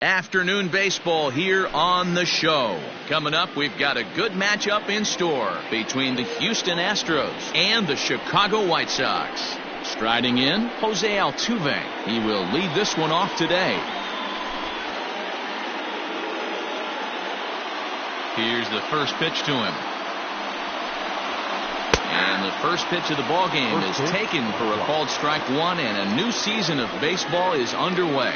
Afternoon baseball here on the show. Coming up, we've got a good matchup in store between the Houston Astros and the Chicago White Sox. Striding in, Jose Altuve. He will lead this one off today. Here's the first pitch to him. And the first pitch of the ball game is taken for a called strike one, and a new season of baseball is underway.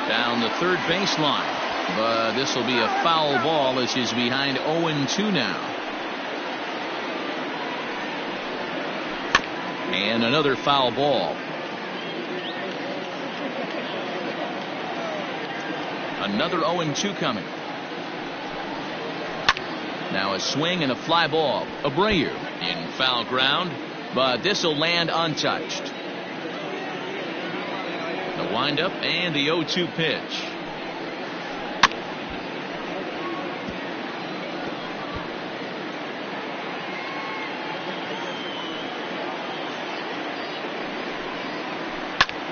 Down the third baseline, but this will be a foul ball as he's behind 0-2 now. And another foul ball. Another 0-2 coming. Now a swing and a fly ball. Abreu in foul ground, but this will land untouched. The windup and the 0-2 pitch.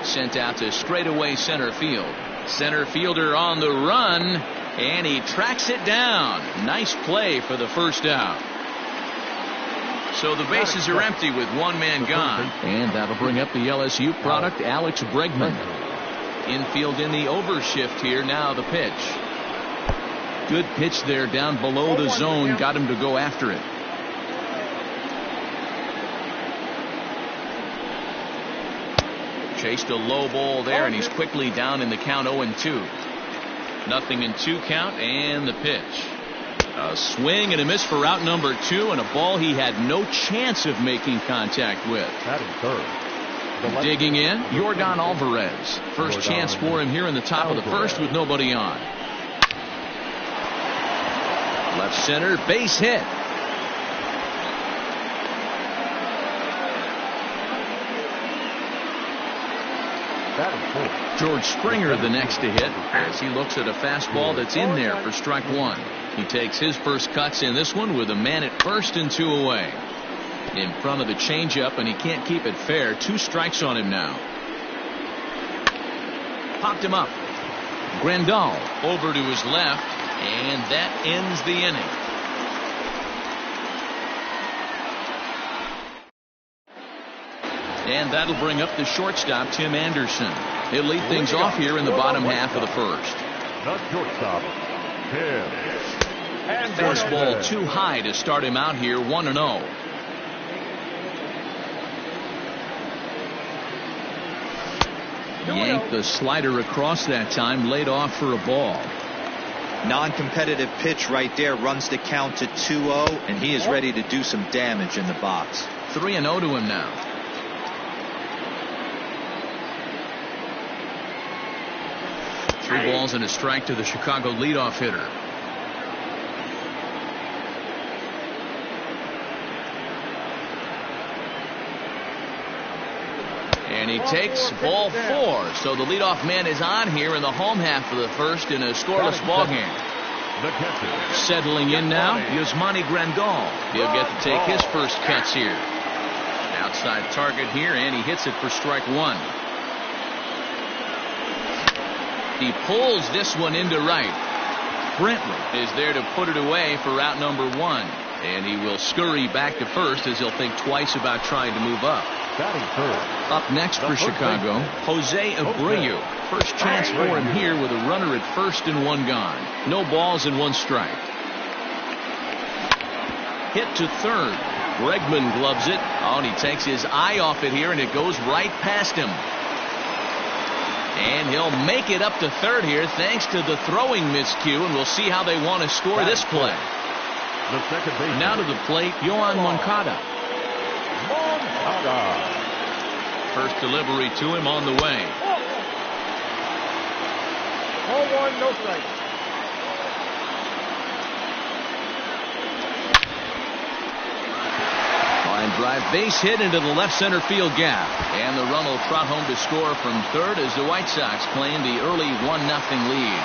Sent out to straightaway center field. Center fielder on the run, and he tracks it down. Nice play for the first out. So the bases are empty with one man gone. And that'll bring up the LSU product, Alex Bregman. Infield in the overshift here. Now the pitch. Good pitch there down below the zone. Got him to go after it. Chased a low ball there, and he's quickly down in the count 0-2. 0-2 count, and the pitch. A swing and a miss for out number 2, and a ball he had no chance of making contact with. Digging in, Yordan Alvarez. First chance for him here in the top of the first with nobody on. Left center, base hit. George Springer the next to hit as he looks at a fastball that's in there for strike one. He takes his first cuts in this one with a man at first and 2 away. In front of the changeup, and he can't keep it fair. 2 strikes on him now. Popped him up. Grandal over to his left, and that ends the inning. And that'll bring up the shortstop, Tim Anderson. He'll lead things off here in the bottom half of the first. The shortstop, Tim. Fastball too high to start him out here, 1-0. Yanked the slider across that time, laid off for a ball. Non-competitive pitch right there, runs the count to 2-0, and he is ready to do some damage in the box. 3-0 to him now. Three balls and a strike to the Chicago leadoff hitter. And he takes ball 4. So the leadoff man is on here in the home half of the first in a scoreless ball game. Settling in now, Yasmani Grandal. He'll get to take his first cuts here. Outside target here, and he hits it for strike one. He pulls this one into right. Brentwood is there to put it away for out number 1. And he will scurry back to first as he'll think twice about trying to move up. Up next for Chicago, Jose Abreu. First chance for him here with a runner at first and 1 gone. No balls and 1 strike. Hit to third. Bregman gloves it. Oh, and he takes his eye off it here, and it goes right past him. And he'll make it up to third here thanks to the throwing miscue, and we'll see how they want to score this play. Now to the plate, Yohan Moncada. First delivery to him on the way. 0-1, no strike. Line drive, base hit into the left center field gap. And the run will trot home to score from third as the White Sox claim the early 1-0 lead.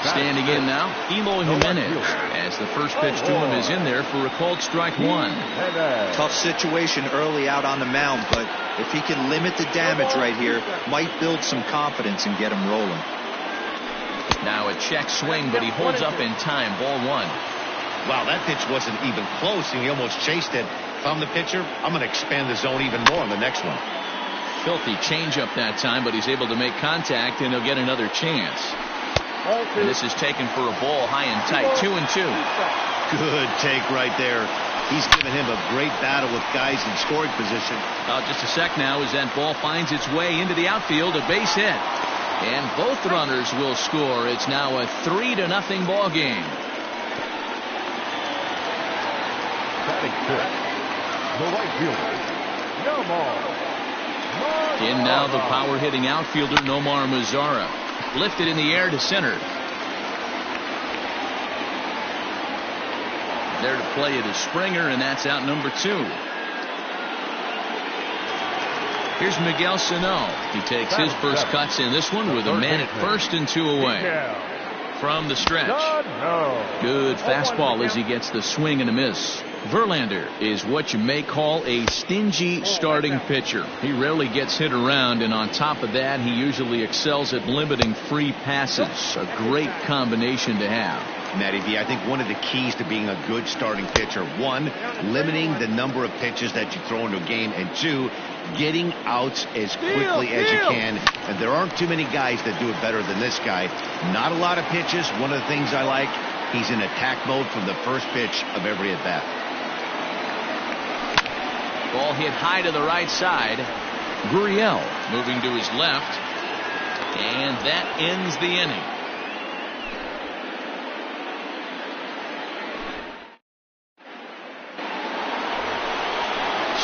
Standing in now, Eloy Jimenez, as the first pitch to him is in there for a called strike one. Tough situation early out on the mound, but if he can limit the damage right here, might build some confidence and get him rolling. Now a check swing, but he holds up in time. Ball one. Wow, that pitch wasn't even close, and he almost chased it. If I'm the pitcher, I'm going to expand the zone even more on the next one. Filthy changeup that time, but he's able to make contact, and he'll get another chance. And this is taken for a ball high and tight. 2-2. Good take right there. He's given him a great battle with guys in scoring position. Just a sec now as that ball finds its way into the outfield. A base hit. And both runners will score. It's now a 3-0 ball game. Batting fifth, the right fielder, Nomar. In now the power hitting outfielder Nomar Mazara. Lifted in the air to center. There to play it is Springer, and that's out number 2. Here's Miguel Sano. He takes his first cuts in this one with a man at first and 2 away. From the stretch. Good fastball as he gets the swing and a miss. Verlander is what you may call a stingy starting pitcher. He rarely gets hit around, and on top of that, he usually excels at limiting free passes. A great combination to have. Matty V, I think one of the keys to being a good starting pitcher, 1, limiting the number of pitches that you throw into a game, and 2, getting outs as quickly as you can. And there aren't too many guys that do it better than this guy. Not a lot of pitches. One of the things I like, he's in attack mode from the first pitch of every at bat. Ball hit high to the right side. Gurriel moving to his left, and that ends the inning.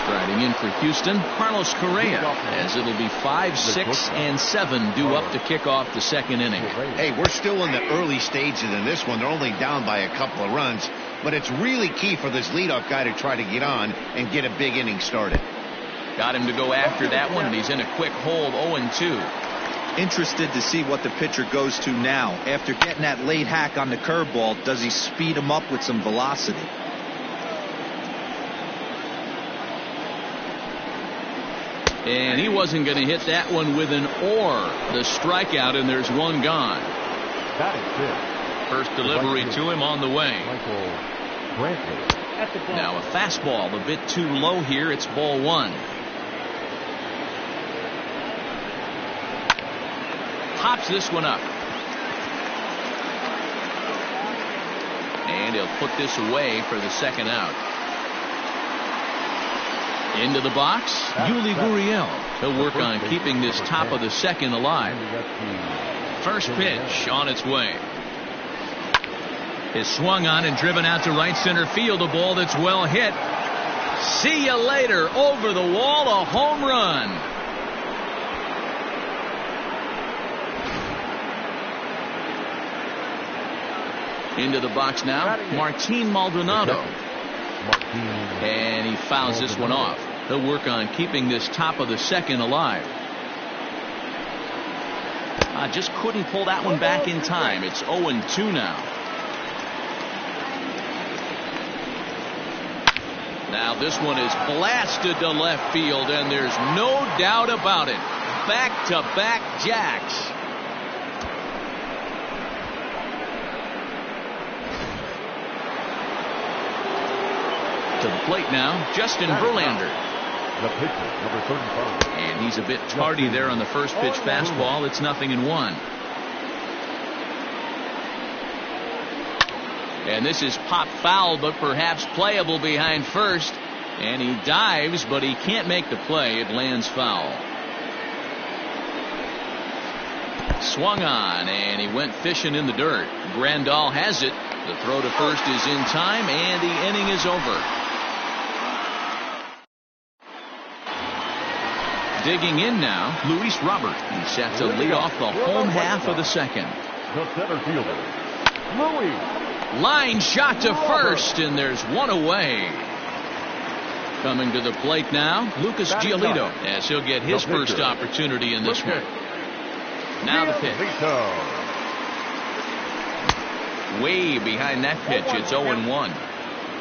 Striding in for Houston, Carlos Correa, as it'll be 5, 6, and 7 due up to kick off the second inning. Hey, we're still in the early stages in this one. They're only down by a couple of runs, but it's really key for this leadoff guy to try to get on and get a big inning started. Got him to go after that one, and he's in a quick hold. 0-2. Interested to see what the pitcher goes to now. After getting that late hack on the curveball, does he speed him up with some velocity? And he wasn't going to hit that one with an or. The strikeout, and there's one gone. First delivery to him on the way. Now a fastball a bit too low here. It's ball 1. Pops this one up. And he'll put this away for the second out. Into the box, Yuli Gurriel. He'll work on keeping this top of the second alive. First pitch on its way. Is swung on and driven out to right center field. A ball that's well hit. See you later. Over the wall, a home run. Into the box now, Martin Maldonado. And he fouls this one off. He'll work on keeping this top of the second alive. Just couldn't pull that one back in time. It's 0-2 now. Now this one is blasted to left field, and there's no doubt about it. Back-to-back jacks. To the plate now, Justin Verlander. The pitcher, number 35. And he's a bit tardy there on the first pitch fastball. It's 0-1. And this is pop foul, but perhaps playable behind first. And he dives, but he can't make the play. It lands foul. Swung on, and he went fishing in the dirt. Grandal has it. The throw to first is in time, and the inning is over. Digging in now, Luis Robert. He's set to lead off the home half of the second. The center fielder, Louis. Line shot to first, and there's one away. Coming to the plate now, Lucas Giolito, as he'll get his first opportunity in this one. Now the pitch. Way behind that pitch. It's 0-1.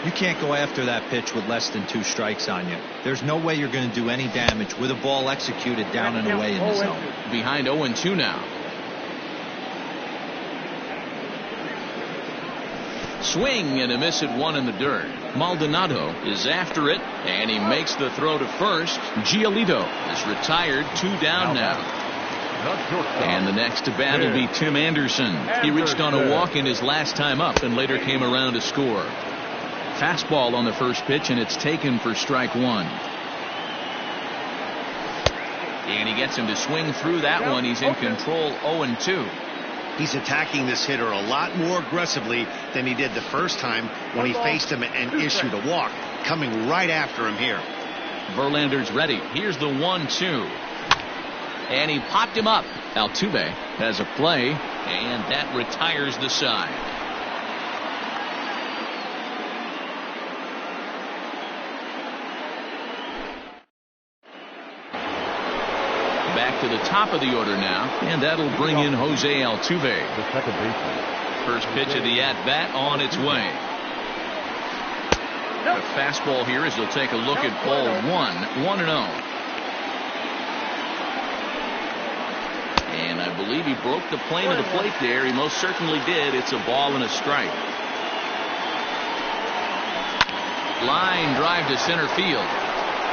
You can't go after that pitch with less than 2 strikes on you. There's no way you're going to do any damage with a ball executed down and away in the zone. Behind 0-2 now. Swing and a miss at 1 in the dirt. Maldonado is after it, and he makes the throw to first. Giolito is retired. 2 down now. And the next to bat will be Tim Anderson. He reached on a walk in his last time up and later came around to score. Fastball on the first pitch, and it's taken for strike 1. And he gets him to swing through that one. He's in control. 0-2. He's attacking this hitter a lot more aggressively than he did the first time when he faced him and issued a walk. Coming right after him here. Verlander's ready. Here's the 1-2. And he popped him up. Altuve has a play, and that retires the side. Back to the top of the order now, and that'll bring in Jose Altuve. The second baseman. First pitch of the at-bat on its way. A fastball here as he'll take a look at ball 1. 1-0. And I believe he broke the plane of the plate there. He most certainly did. It's a ball and a strike. Line drive to center field.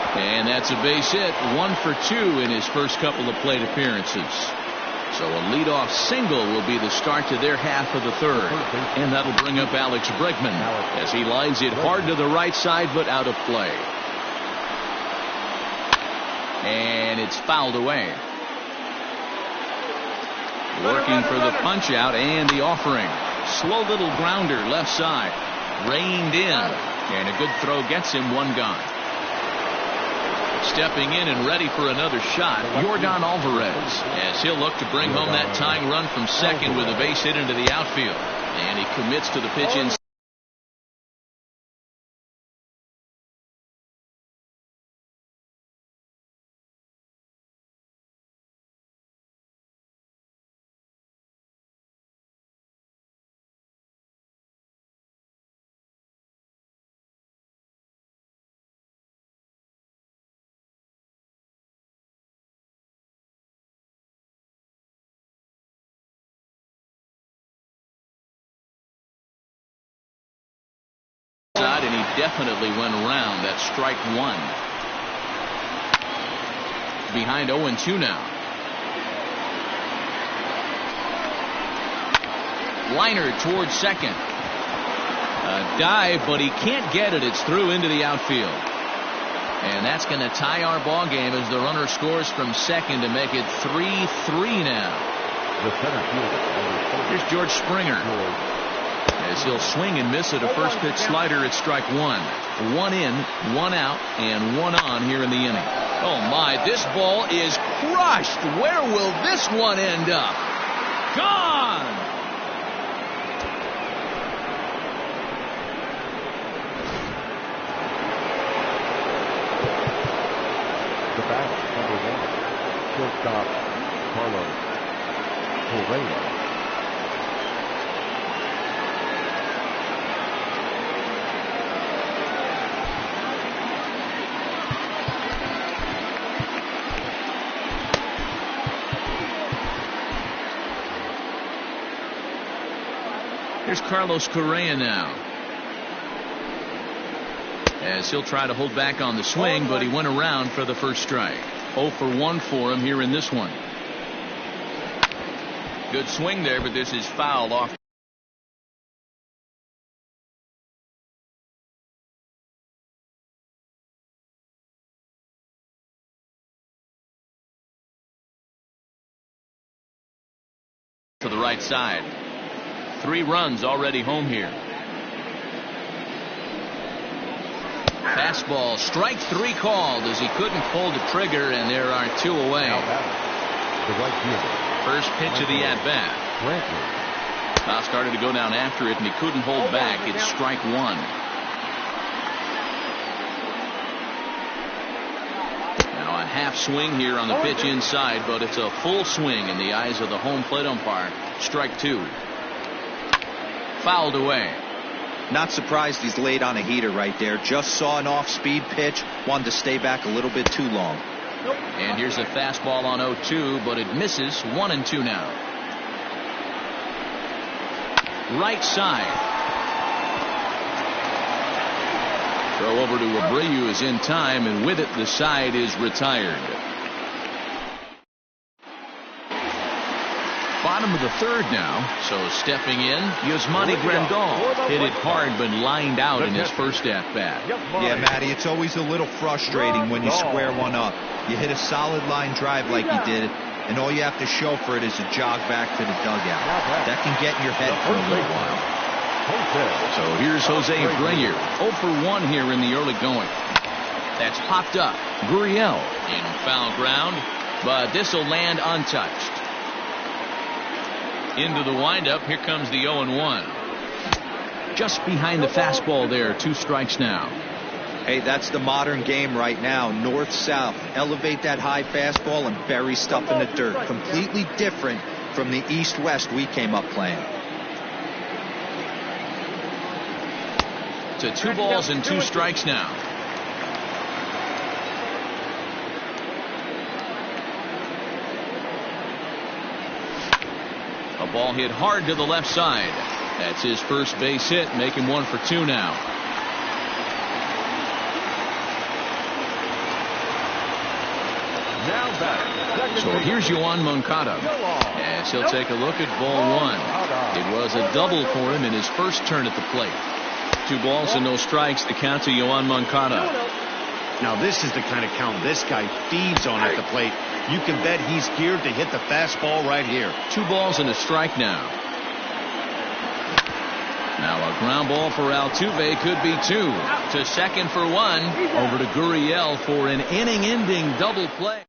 And that's a base hit. 1 for 2 in his first couple of plate appearances. So a leadoff single will be the start to their half of the third. And that'll bring up Alex Bregman as he lines it hard to the right side but out of play. And it's fouled away. Working for the punch out and the offering. Slow little grounder left side. Reined in. And a good throw gets him 1 gone. Stepping in and ready for another shot, Yordan Alvarez, as he'll look to bring home that tying run from second with a base hit into the outfield. And he commits to the pitch inside. And he definitely went around. That's strike 1. Behind 0-2 now. Liner towards second. A dive, but he can't get it. It's through into the outfield. And that's going to tie our ball game as the runner scores from second to make it 3-3 now. The center fielder. Here's George Springer. As he'll swing and miss at a first pitch slider at strike 1. 1 in, 1 out, and 1 on here in the inning. Oh my, this ball is crushed. Where will this one end up? Gone! The bat, number 1. Shortstop, Carlos Correa. Here's Carlos Correa now. As he'll try to hold back on the swing, but he went around for the first strike. 0 for 1 for him here in this one. Good swing there, but this is fouled off. To the right side. 3 runs already home here. Fastball, strike 3 called as he couldn't pull the trigger, and there are 2 away. The right fielder. First pitch of the at-bat. Started to go down after it, and he couldn't hold back. It's strike 1. Now a half swing here on the pitch inside, but it's a full swing in the eyes of the home plate umpire. Strike 2. fouled away. Not surprised he's laid on a heater right there. Just saw an off-speed pitch. Wanted to stay back a little bit too long. And here's a fastball on 0-2, but it misses. 1-2 now. Right side. Throw over to Abreu is in time, and with it the side is retired. Bottom of the third now, so stepping in, Yasmani Grandal hit it hard but lined out in his first at-bat. Yeah, Matty, it's always a little frustrating when you square one up. You hit a solid line drive like he did, and all you have to show for it is a jog back to the dugout. That can get in your head for a little while. So here's Jose Abreu, 0 for 1 here in the early going. That's popped up. Gurriel in foul ground, but this will land untouched. Into the windup, here comes the 0-1. Just behind the fastball there, 2 strikes now. Hey, that's the modern game right now. North-south. Elevate that high fastball and bury stuff in the dirt. Completely different from the east-west we came up playing. To 2 balls and 2 strikes now. A ball hit hard to the left side. That's his first base hit, making 1 for 2 now. So here's Yoan Moncada as he'll take a look at ball 1. It was a double for him in his first turn at the plate. 2 balls and no strikes, the count to Yoan Moncada. Now this is the kind of count this guy feeds on at the plate. You can bet he's geared to hit the fastball right here. 2 balls and a strike now. Now a ground ball for Altuve could be 2. To second for 1. Over to Gurriel for an inning-ending double play.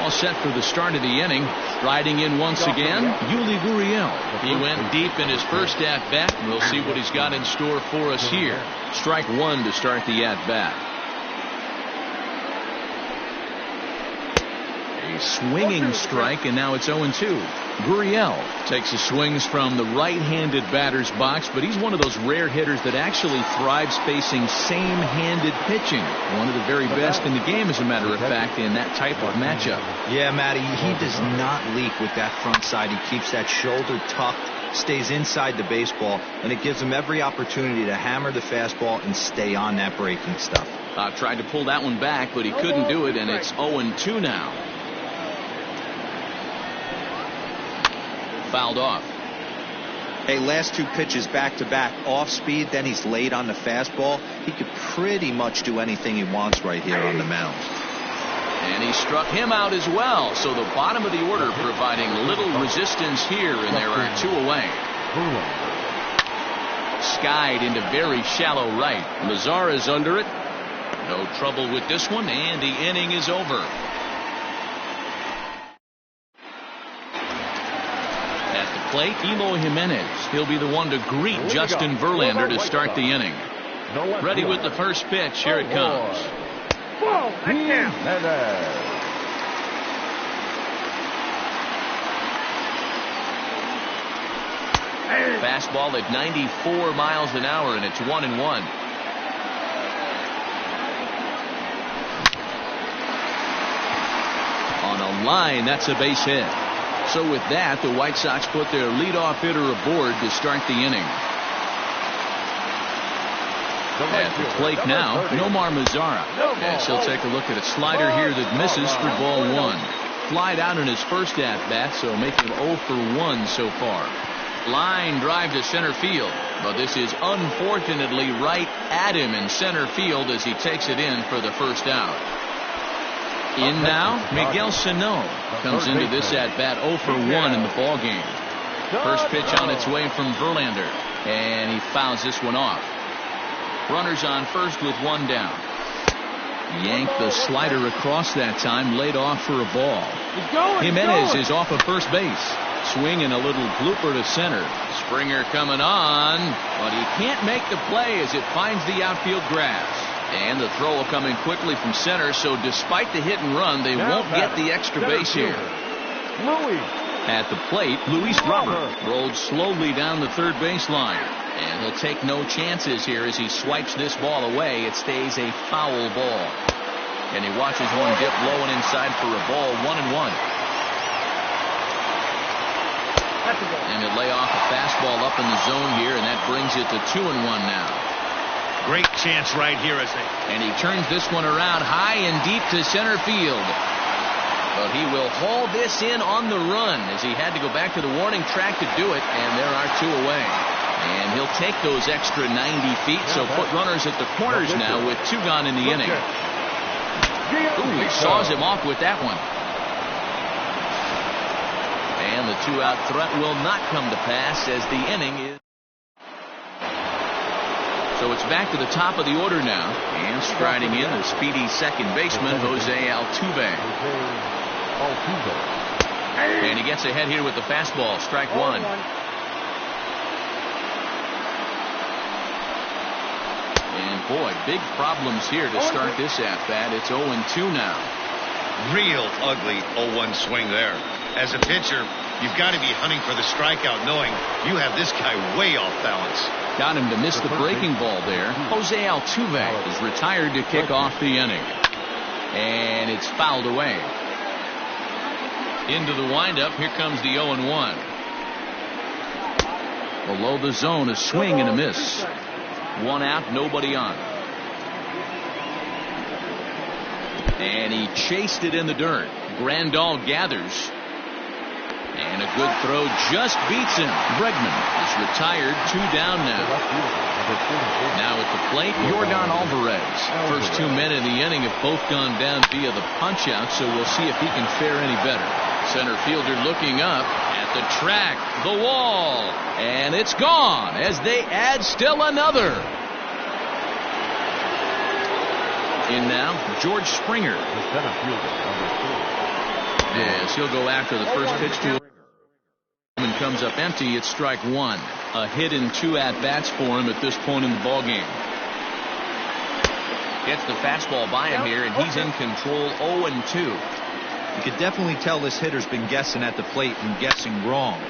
All set for the start of the inning. Riding in once again, Yuli Gurriel. He went deep in his first at-bat. We'll see what he's got in store for us here. Strike 1 to start the at-bat. A swinging strike, and now it's 0-2. Gurriel takes his swings from the right-handed batter's box, but he's one of those rare hitters that actually thrives facing same-handed pitching. One of the very best in the game, as a matter of fact, in that type of matchup. Yeah, Matty, he does not leak with that front side. He keeps that shoulder tucked, stays inside the baseball, and it gives him every opportunity to hammer the fastball and stay on that breaking stuff. Tried to pull that one back, but he couldn't do it, and it's 0-2 now. Fouled off. Hey, last 2 pitches back-to-back off speed, then he's laid on the fastball. He could pretty much do anything he wants right here on the mound. And he struck him out as well. So the bottom of the order providing little resistance here, and there are 2 away. Skied into very shallow right. Lazar is under it. No trouble with this one, and the inning is over. Plate, Eloy Jimenez. He'll be the one to greet Justin Verlander to start the inning. Ready with the first pitch. Here it comes. Fastball at 94 miles an hour, and it's 1-1. On a line, that's a base hit. So with that, the White Sox put their leadoff hitter aboard to start the inning. At the plate now, Nomar Mazara. As he'll take a look at a slider here that misses for ball 1. Flied out in his first at-bat, so making him 0 for 1 so far. Line drive to center field, but this is unfortunately right at him in center field as he takes it in for the first out. In now, Miguel Sano comes into this at-bat 0 for 1 in the ball game. First pitch on its way from Verlander, and he fouls this one off. Runners on first with 1 down. Yanked the slider across that time, laid off for a ball. Jimenez is off of first base. Swinging a little blooper to center. Springer coming on, but he can't make the play as it finds the outfield grass. And the throw coming quickly from center, so despite the hit and run, they won't get the extra base here. At the plate, Luis Robert rolled slowly down the third baseline. And he'll take no chances here as he swipes this ball away. It stays a foul ball. And he watches one dip low and inside for a ball. 1-1. And he'll lay off a fastball up in the zone here, and that brings it to 2-1 now. Great chance right here. And he turns this one around high and deep to center field. But he will haul this in on the run as he had to go back to the warning track to do it, and there are 2 away. And he'll take those extra 90 feet, so put runners at the corners now with 2 gone in the inning. Ooh, he saws him off with that one. And the 2-out threat will not come to pass as the inning is. So it's back to the top of the order now. And striding in the speedy second baseman, Jose Altuve. And he gets ahead here with the fastball. Strike 1. And boy, big problems here to start this at-bat. It's 0-2 now. Real ugly 0-1 swing there. As a pitcher, you've got to be hunting for the strikeout, knowing you have this guy way off balance. Got him to miss the breaking ball there. Jose Altuve is retired to kick off the inning. And it's fouled away. Into the windup, here comes the 0-1. Below the zone, a swing and a miss. 1 out, nobody on. And he chased it in the dirt. Grandal gathers. And a good throw just beats him. Bregman is retired, 2 down now. Now at the plate, Yordan Alvarez. First 2 men in the inning have both gone down via the punch-out, so we'll see if he can fare any better. Center fielder looking up at the track, the wall, and it's gone as they add still another. In now, George Springer. Yes, he'll go after the first pitch to him. And comes up empty. It's strike 1. A hit and 2 at-bats for him at this point in the ballgame. Gets the fastball by him here, and he's in control. 0-2. You could definitely tell this hitter's been guessing at the plate and guessing wrong.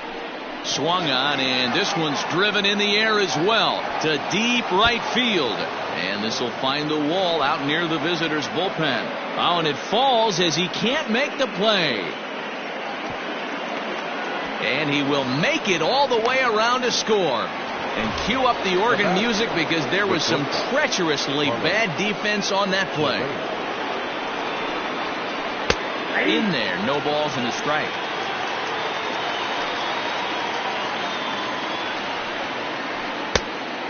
Swung on, and this one's driven in the air as well to deep right field. And this will find the wall out near the visitor's bullpen. Oh, and it falls as he can't make the play. And he will make it all the way around to score. And cue up the organ music because there was some treacherously bad defense on that play. In there, no balls and a strike.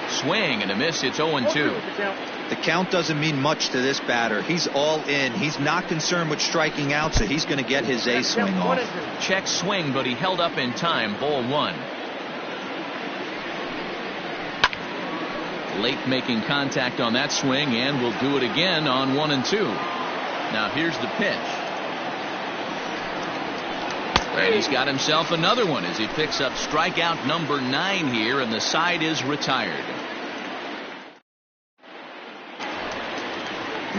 Swing and a miss. It's 0-2. The count doesn't mean much to this batter. He's all in. He's not concerned with striking out, so he's going to get his A swing off. Check swing, but he held up in time. Ball 1. Late making contact on that swing, and will do it again on 1 and 2. Now here's the pitch. And he's got himself another one as he picks up strikeout number 9 here, and the side is retired.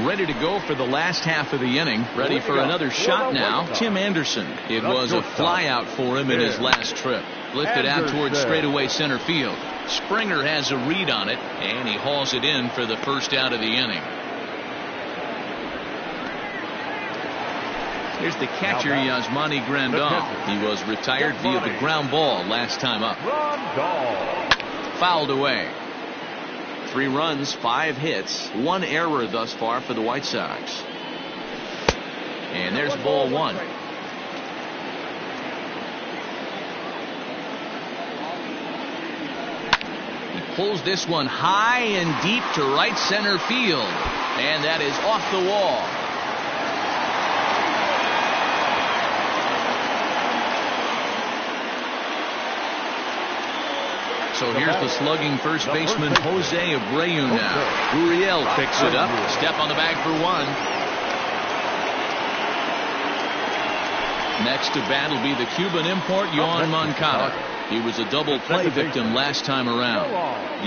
Ready to go for the last half of the inning. Ready for another shot now. Tim Anderson. It was a fly out for him in his last trip. Lifted out towards straightaway center field. Springer has a read on it, and he hauls it in for the first out of the inning. Here's the catcher, Yasmani Grandal. He was retired via the ground ball last time up. Fouled away. 3 runs, 5 hits, 1 error thus far for the White Sox. And there's ball 1. He pulls this one high and deep to right center field. And that is off the wall. So here's the slugging first baseman Jose Abreu now. Uriel picks it up. Step on the bag for 1. Next to bat will be the Cuban import Yoan Moncada. He was a double play victim last time around.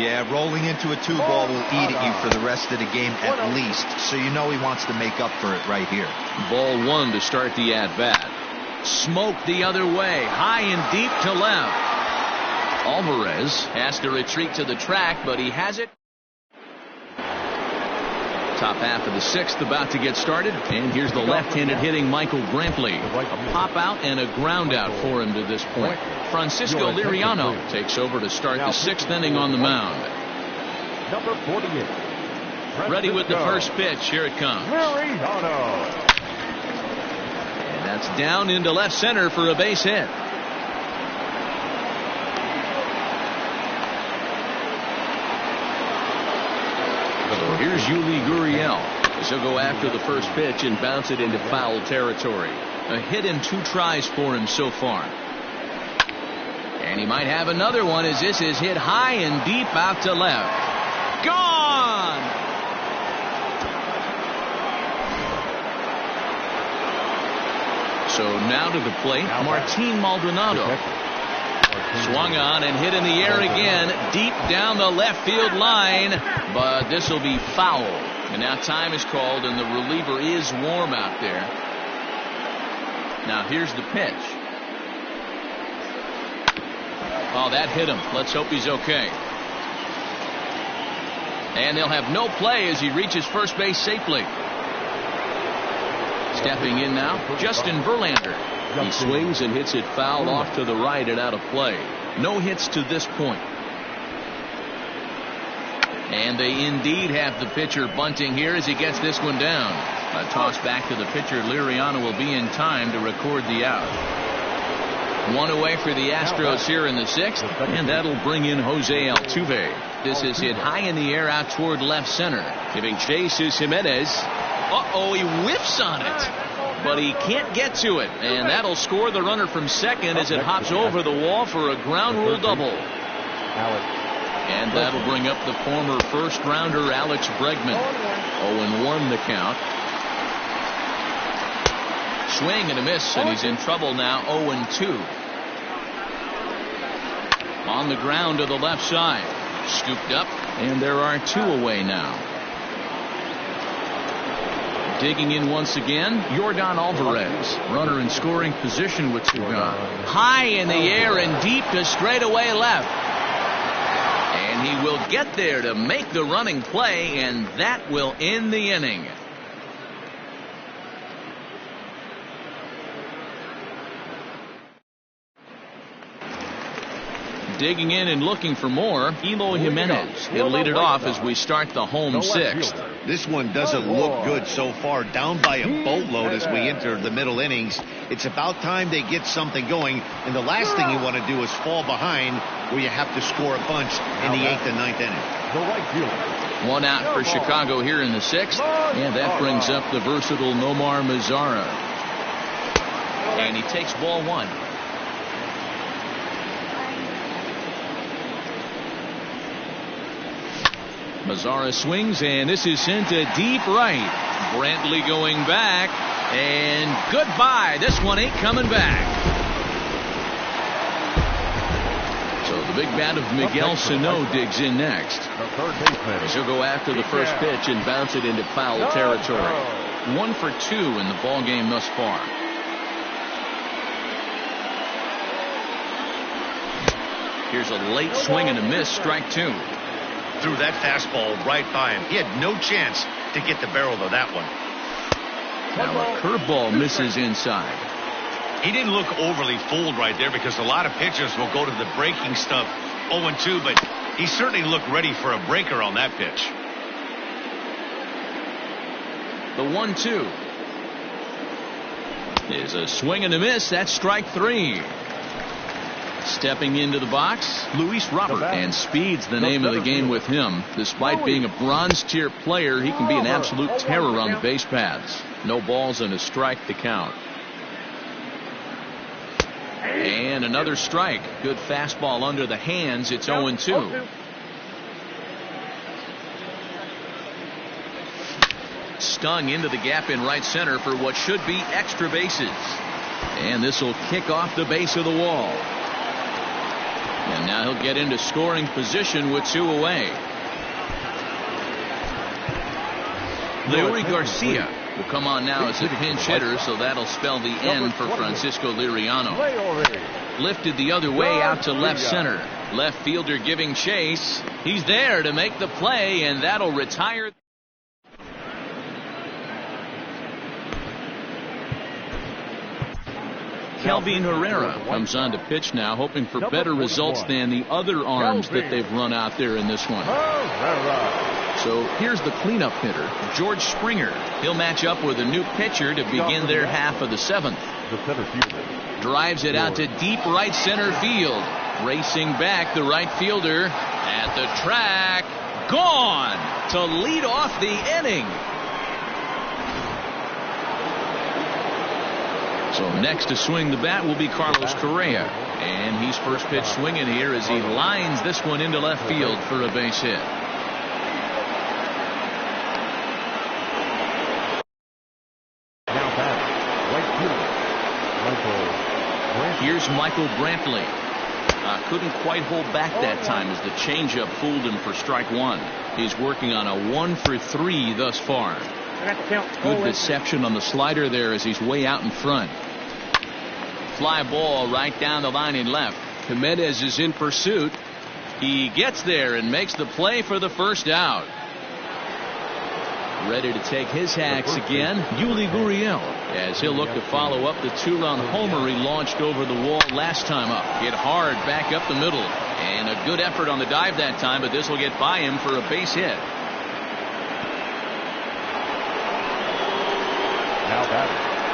Yeah, rolling into a 2-ball will eat at you for the rest of the game at least. So you know he wants to make up for it right here. Ball 1 to start the at-bat. Smoked the other way, high and deep to left. Alvarez has to retreat to the track, but he has it. Top half of the sixth about to get started, and here's the left-handed hitting Michael Brantley. A pop out and a ground out for him to this point. Francisco Liriano takes over to start the sixth inning on the mound. Number 48. Ready with the first pitch. Here it comes. And that's down into left center for a base hit. So here's Yuli Gurriel. He'll go after the first pitch and bounce it into foul territory. A hit in 2 tries for him so far. And he might have another one as this is hit high and deep out to left. Gone! So now to the plate, Martin Maldonado. Swung on and hit in the air again, deep down the left field line, but this will be foul. And now time is called, and the reliever is warm out there. Now here's the pitch. Oh, that hit him. Let's hope he's okay. And they'll have no play as he reaches first base safely. Stepping in now, Justin Verlander. He swings and hits it foul off to the right and out of play. No hits to this point. And they indeed have the pitcher bunting here as he gets this one down. A toss back to the pitcher. Liriano will be in time to record the out. One away for the Astros here in the sixth, and that'll bring in Jose Altuve. This is hit high in the air out toward left center. Giving chase is Jimenez. Uh-oh, he whiffs on it. But he can't get to it, and that'll score the runner from second as it hops over the wall for a ground rule double. And that'll bring up the former first-rounder Alex Bregman. 0-1 the count. Swing and a miss, and he's in trouble now. 0-2. On the ground to the left side. Scooped up, and there are 2 away now. Digging in once again, Yordan Alvarez. Runner in scoring position with 2 gone. High in the air and deep to straightaway left. And he will get there to make the running play, and that will end the inning. Digging in and looking for more, Eloy Jimenez. He'll lead it off as we start the home sixth. This one doesn't look good so far. Down by a boatload as we enter the middle innings. It's about time they get something going. And the last thing you want to do is fall behind where you have to score a bunch in the 8th and 9th inning. One out for Chicago here in the sixth. And that brings up the versatile Nomar Mazara. And he takes ball 1. Mazara swings, and this is sent to deep right. Brantley going back, and goodbye. This one ain't coming back. So the big bat of Miguel Sano digs in next. He'll go after the first pitch and bounce it into foul territory. 1 for 2 in the ball game thus far. Here's a late swing and a miss, strike 2. Threw that fastball right by him. He had no chance to get the barrel of that one. Now a curveball misses inside. He didn't look overly fooled right there because a lot of pitchers will go to the breaking stuff 0-2, but he certainly looked ready for a breaker on that pitch. The 1-2 is a swing and a miss. That's strike 3. Stepping into the box, Luis Robert, and speed's the name of the game with him. Despite being a bronze tier player, he can be an absolute terror on the base paths. No balls and a strike to count. And another strike. Good fastball under the hands. It's 0-2. Stung into the gap in right center for what should be extra bases. And this will kick off the base of the wall. And now he'll get into scoring position with 2 away. Leury Garcia will come on now as a pinch hitter, so that'll spell the end for Francisco Liriano. Lifted the other way out to left center. Left fielder giving chase. He's there to make the play, and that'll retire. Kelvin Herrera comes on to pitch now, hoping for better results than the other arms that they've run out there in this one. So here's the cleanup hitter, George Springer. He'll match up with a new pitcher to begin their half of the seventh. Drives it out to deep right center field. Racing back, the right fielder at the track. Gone to lead off the inning. So next to swing the bat will be Carlos Correa. And he's first pitch swinging here as he lines this one into left field for a base hit. Here's Michael Brantley. Couldn't quite hold back that time as the changeup fooled him for strike one. He's working on a 1-for-3 thus far. Good deception on the slider there as he's way out in front. Fly ball right down the line in left. Jimenez is in pursuit. He gets there and makes the play for the first out. Ready to take his hacks again, Yuli Gurriel, as he'll look to follow up the two-run homer he launched over the wall last time up. Hit hard back up the middle, and a good effort on the dive that time, but this will get by him for a base hit.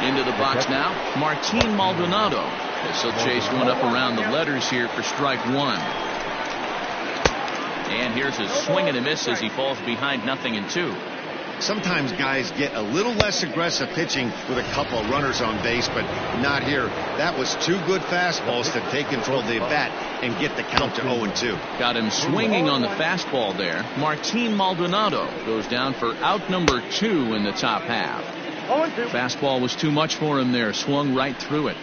Into the box now, Martin Maldonado. This will chase one up around the letters here for strike one. And here's a swing and a miss as he falls behind 0-2. Sometimes guys get a little less aggressive pitching with a couple of runners on base, but not here. That was two good fastballs to take control of the bat and get the count to 0-2. Got him swinging on the fastball there. Martin Maldonado goes down for out number 2 in the top half. Fastball was too much for him there. Swung right through it.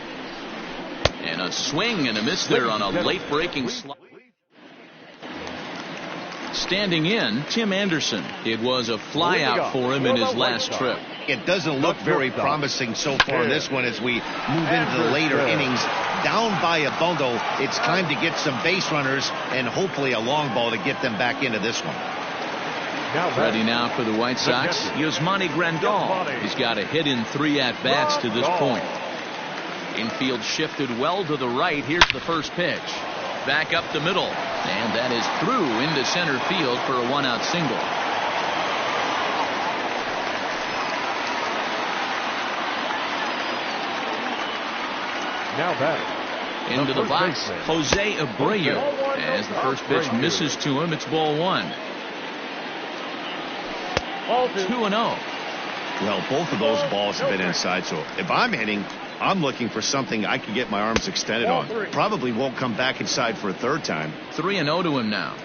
And a swing and a miss there on a late breaking slide. Standing in, Tim Anderson. It was a fly out for him in his last trip. It doesn't look very promising so far in this one as we move into the later innings. Down by a bundle, it's time to get some base runners and hopefully a long ball to get them back into this one. Ready now for the White Sox, Yasmani Grandal. He's got a hit in 3 at-bats to this point. Infield shifted well to the right. Here's the first pitch. Back up the middle. And that is through into center field for a 1-out single. Now batting. Into the box, Jose Abreu. As the first pitch misses to him, it's ball 1. 2-0. Well, both of those balls have been inside, so if I'm hitting, I'm looking for something I can get my arms extended on. Probably won't come back inside for a third time. 3-0 to him now.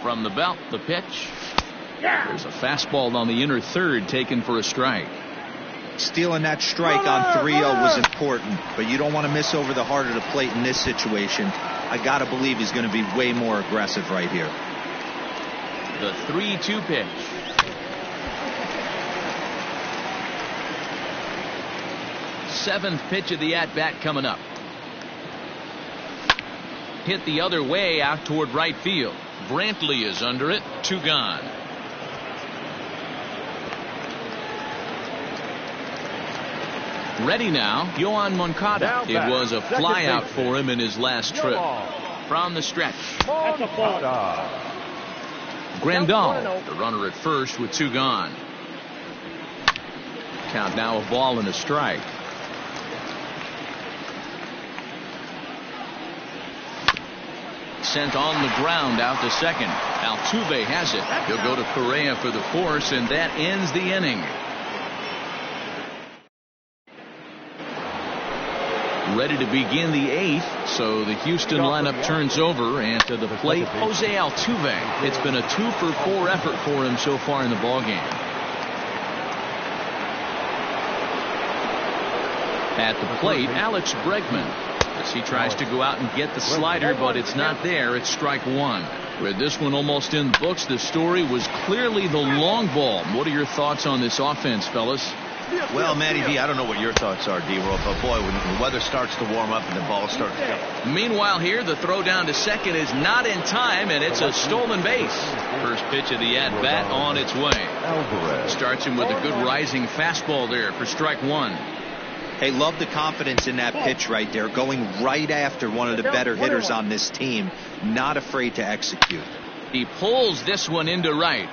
From the belt, the pitch. There's a fastball on the inner third taken for a strike. Stealing that strike on 3-0 was important, but you don't want to miss over the heart of the plate in this situation. I got to believe he's going to be way more aggressive right here. The 3-2 pitch. Seventh pitch of the at-bat coming up. Hit the other way out toward right field. Brantley is under it. 2 gone. Ready now, Yohan Moncada. It was a fly out for him in his last trip. From the stretch. Grandal, the runner at first with 2 gone. Count now a ball and a strike. Sent on the ground out to second. Altuve has it. He'll go to Correa for the force, and that ends the inning. Ready to begin the 8th, so the Houston lineup turns over, and to the plate, Jose Altuve. It's been a 2-for-4 effort for him so far in the ballgame. At the plate, Alex Bregman, as he tries to go out and get the slider, but it's not there. It's strike 1. With this one almost in the books, the story was clearly the long ball. What are your thoughts on this offense, fellas? Well, Matty V, I don't know what your thoughts are, D-Roll, but boy, when the weather starts to warm up and the ball starts to go. Meanwhile here, the throw down to second is not in time, and it's a stolen base. First pitch of the at-bat on its way. Starts him with a good rising fastball there for strike one. Hey, love the confidence in that pitch right there, going right after one of the better hitters on this team, not afraid to execute. He pulls this one into right.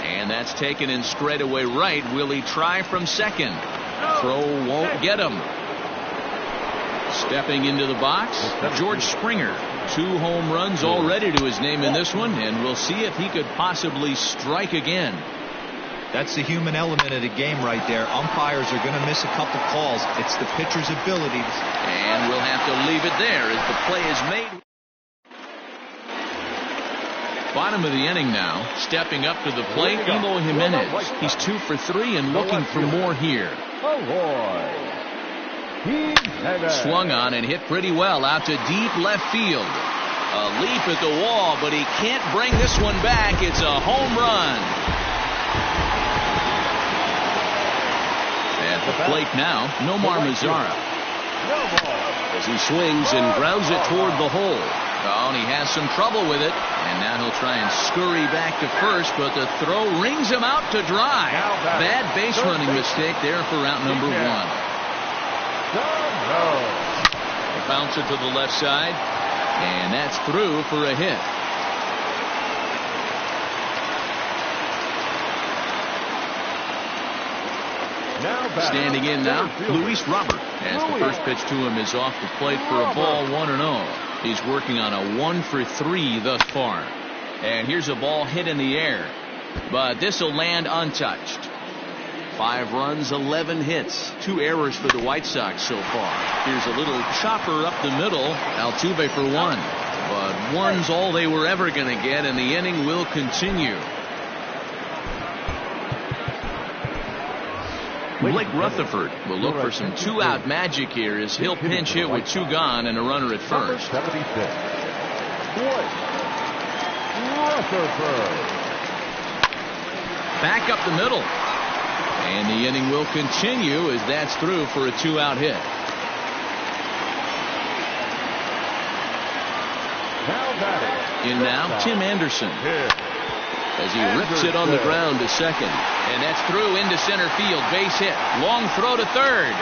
And that's taken in straightaway right. Will he try from second? Throw won't get him. Stepping into the box, George Springer. 2 home runs already to his name in this one, and we'll see if he could possibly strike again. That's the human element of the game right there. Umpires are going to miss a couple calls. It's the pitcher's abilities. And we'll have to leave it there as the play is made. Bottom of the inning now. Stepping up to the plate, Eloy Jimenez. He's 2 for 3 and looking for more here. Swung on and hit pretty well out to deep left field. A leap at the wall, but he can't bring this one back. It's a home run. At the plate now, Nomar Mazara. As he swings and grounds it toward the hole. Oh, and he has some trouble with it. And now he'll try and scurry back to first, but the throw rings him out to dry. Bad base running mistake there for out number 1. Bounce it to the left side, and that's through for a hit. Standing in now, Luis Robert. As the first pitch to him is off the plate for a ball, 1-0. He's working on a 1 for 3 thus far. And here's a ball hit in the air, but this will land untouched. 5 runs, 11 hits, 2 errors for the White Sox so far. Here's a little chopper up the middle. Altuve for 1, but 1's all they were ever going to get, and the inning will continue. Blake Rutherford will look for some 2-out magic here as he'll pinch hit with 2 gone and a runner at first. Back up the middle. And the inning will continue as that's through for a 2-out hit. In now, Tim Anderson. As he rips it on the ground to second. And that's through into center field. Base hit. Long throw to third.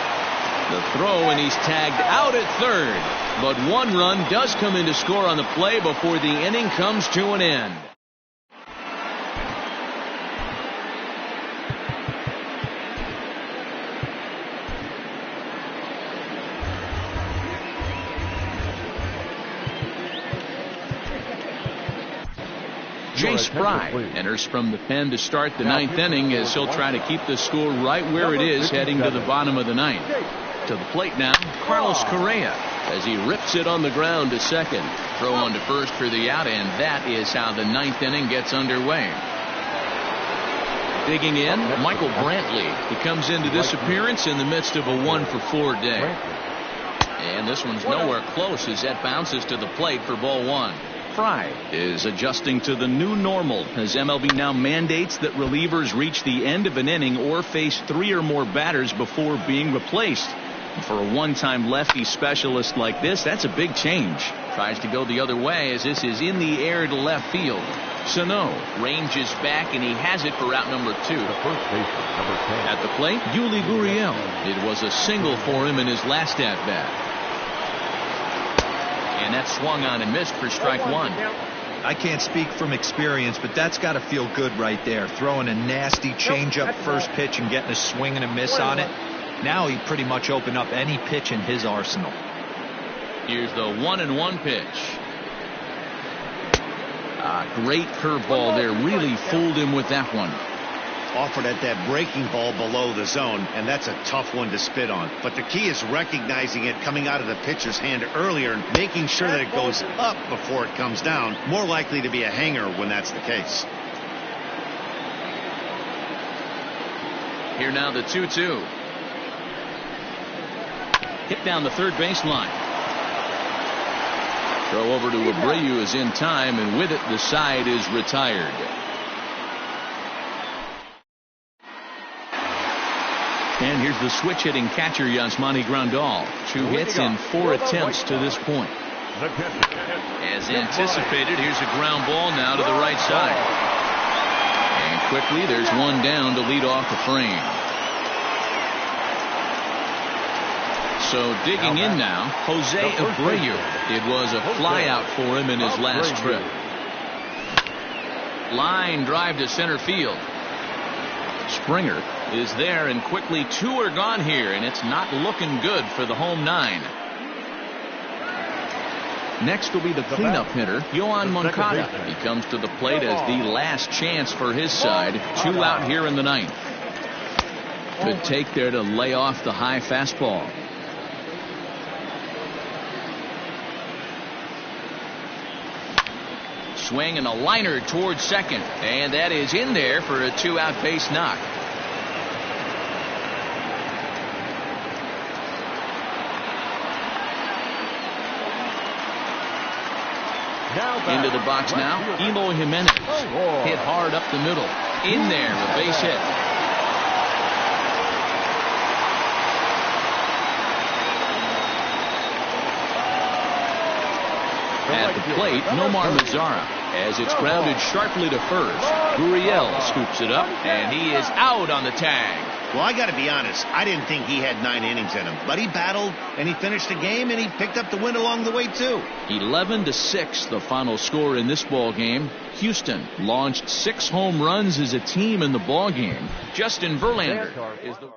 The throw, and he's tagged out at third. But 1 run does come in to score on the play before the inning comes to an end. Jay Spry enters from the pen to start the 9th inning as he'll try to keep the score right where it is heading to the bottom of the 9th. To the plate now, Carlos Correa as he rips it on the ground to second. Throw on to first for the out, and that is how the 9th inning gets underway. Digging in, Michael Brantley. He comes into this appearance in the midst of a 1 for 4 day. And this one's nowhere close as that bounces to the plate for ball 1. Fry is adjusting to the new normal as MLB now mandates that relievers reach the end of an inning or face 3 or more batters before being replaced. And for a one-time lefty specialist like this, that's a big change. Tries to go the other way as this is in the air to left field. Sano ranges back, and he has it for out number 2. At the plate, Yuli Gurriel. It was a single for him in his last at-bat. And that swung on and missed for strike 1. I can't speak from experience, but that's got to feel good right there. Throwing a nasty changeup first pitch and getting a swing and a miss on it. Now he pretty much opened up any pitch in his arsenal. Here's the 1-1 pitch. Great curveball there. Really fooled him with that one. Offered at that breaking ball below the zone, and that's a tough one to spit on. But the key is recognizing it coming out of the pitcher's hand earlier and making sure that it goes up before it comes down. More likely to be a hanger when that's the case. Here now the 2-2. Hit down the third baseline. Throw over to Abreu is in time, and with it the side is retired. And here's the switch hitting catcher Yasmani Grandal. 2 hits in 4 attempts to this point. As anticipated, here's a ground ball now to the right side. And quickly there's one down to lead off the frame. So digging in now, Jose Abreu. It was a fly out for him in his last trip. Line drive to center field. Springer is there, and quickly 2 are gone here, and it's not looking good for the home 9. Next will be the cleanup hitter, Yoan Moncada. He comes to the plate as the last chance for his side. 2 out here in the 9th. Good take there to lay off the high fastball. Swing and a liner towards second, and that is in there for a 2-out base knock. Into the box now, Eloy Jimenez. Hit hard up the middle. In there, a base hit. At the plate, Nomar Mazara, as it's grounded sharply to first. Gurriel scoops it up, and he is out on the tag. Well, I got to be honest, I didn't think he had 9 innings in him, but he battled and he finished the game and he picked up the win along the way too. 11-6 the final score in this ball game. Houston launched 6 home runs as a team in the ball game. Justin Verlander is the